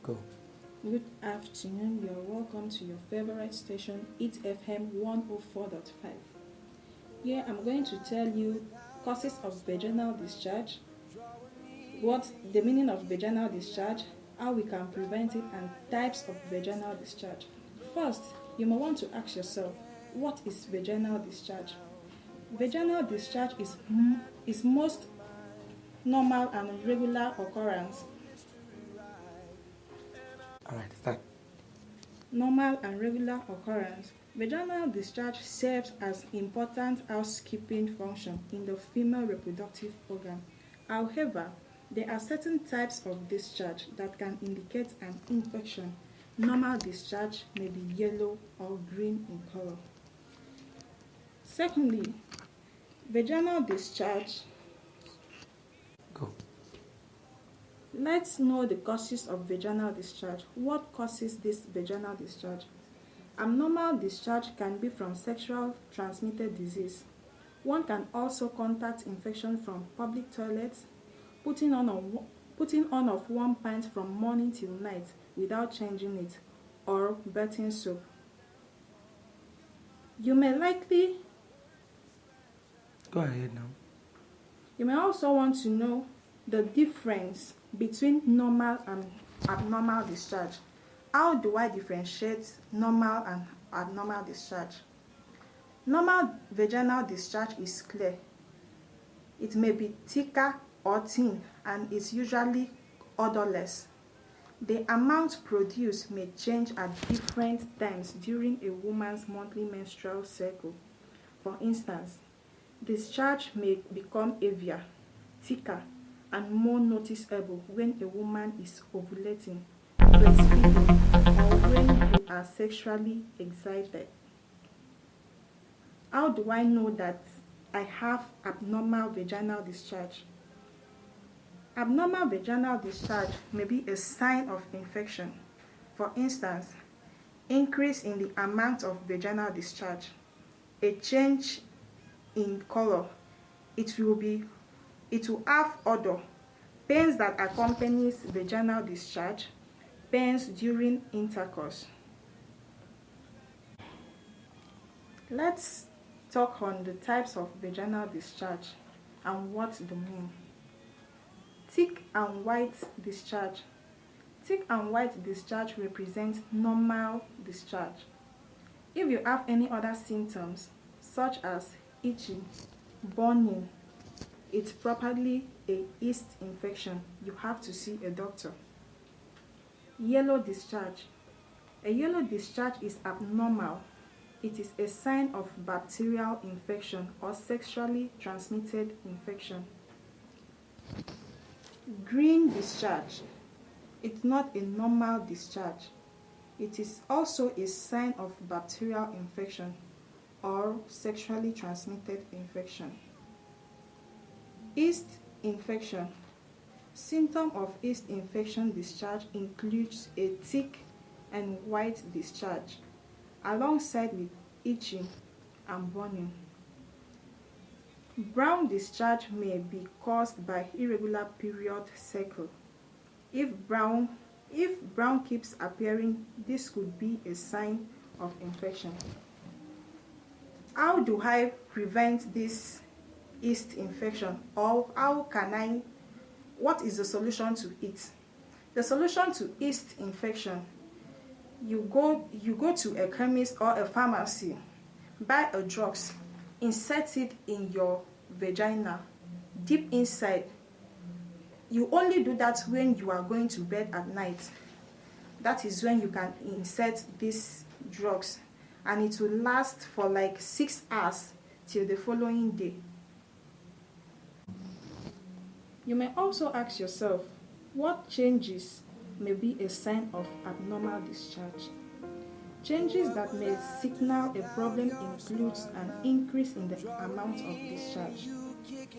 Go. Good afternoon, you're welcome to your favorite station, It FM 104.5. Here I'm going to tell you causes of vaginal discharge, what the meaning of vaginal discharge, how we can prevent it, and types of vaginal discharge. First, you may want to ask yourself, what is vaginal discharge? Vaginal discharge is most normal and regular occurrence. Alright, start. Normal and regular occurrence. Vaginal discharge serves as important housekeeping function in the female reproductive organ. However, there are certain types of discharge that can indicate an infection. Normal discharge may be yellow or green in color. Secondly, vaginal discharge. Go. Let's know the causes of vaginal discharge. What causes this vaginal discharge? Abnormal discharge can be from sexual transmitted disease. One can also contact infection from public toilets, putting on of one pint from morning till night without changing it, or bathing soap. You may Go ahead now. You may also want to know the difference between normal and abnormal discharge. How do I differentiate normal and abnormal discharge? Normal vaginal discharge is clear. It may be thicker or thin and is usually odorless. The amount produced may change at different times during a woman's monthly menstrual cycle. For instance, discharge may become heavier, thicker, and more noticeable when a woman is ovulating, breastfeeding, or when you are sexually excited. How do I know that I have abnormal vaginal discharge? Abnormal vaginal discharge may be a sign of infection. For instance, increase in the amount of vaginal discharge, a change in color, it will have odor, pains that accompanies vaginal discharge, pains during intercourse. Let's talk on the types of vaginal discharge and what they mean. Thick and white discharge. Thick and white discharge represents normal discharge. If you have any other symptoms such as itching, burning, it's probably a yeast infection. You have to see a doctor. Yellow discharge. A yellow discharge is abnormal. It is a sign of bacterial infection or sexually transmitted infection. Green discharge. It's not a normal discharge. It is also a sign of bacterial infection or sexually transmitted infection. Yeast infection. Symptom of yeast infection discharge includes a thick and white discharge, alongside with itching and burning. Brown discharge may be caused by irregular period cycle. If brown keeps appearing, this could be a sign of infection. How do I prevent this yeast infection, or what is the solution to it? The solution to yeast infection, you go to a chemist or a pharmacy, buy a drugs, insert it in your vagina, deep inside. You only do that when you are going to bed at night. That is when you can insert these drugs, and it will last for like 6 hours till the following day. You may also ask yourself, what changes may be a sign of abnormal discharge? Changes that may signal a problem includes an increase in the amount of discharge,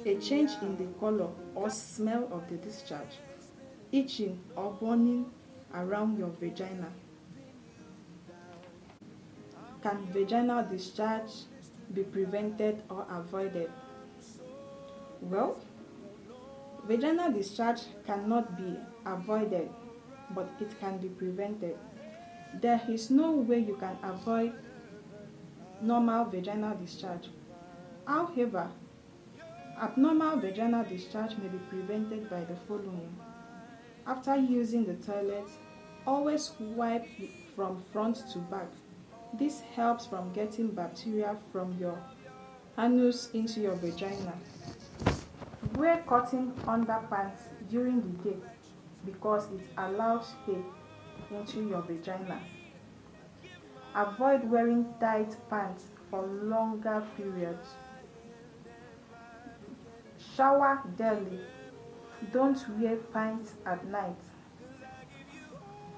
a change in the color or smell of the discharge, itching or burning around your vagina. Can vaginal discharge be prevented or avoided? Well, vaginal discharge cannot be avoided, but it can be prevented. There is no way you can avoid normal vaginal discharge. However, abnormal vaginal discharge may be prevented by the following. After using the toilet, always wipe from front to back. This helps from getting bacteria from your anus into your vagina. Wear cotton underpants during the day because it allows air into your vagina. Avoid wearing tight pants for longer periods. Shower daily. Don't wear pants at night.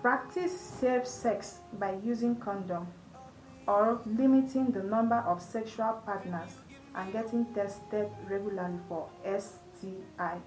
Practice safe sex by using condom or limiting the number of sexual partners and getting tested regularly for STI.